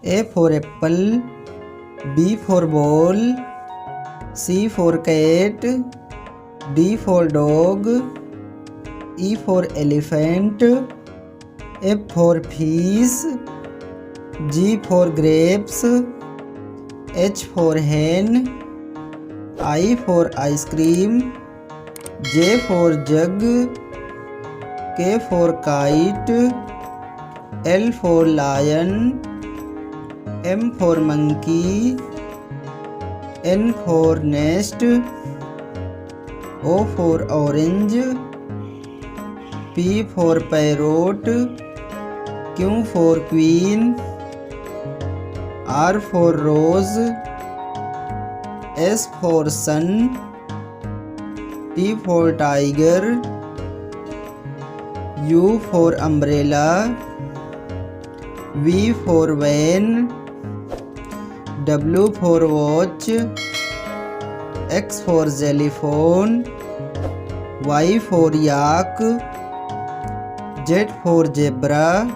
A for apple, B for ball, C for cat, D for dog, E for elephant, F for fish, G for grapes, H for hen, I for ice cream, J for jug, K for kite, L for lion, M for monkey, N for nest, O for orange, P for parrot, Q for queen, R for rose, S for sun, T for tiger, U for umbrella, V for van, W for watch, X for xylophone, Y for yak, Z for zebra,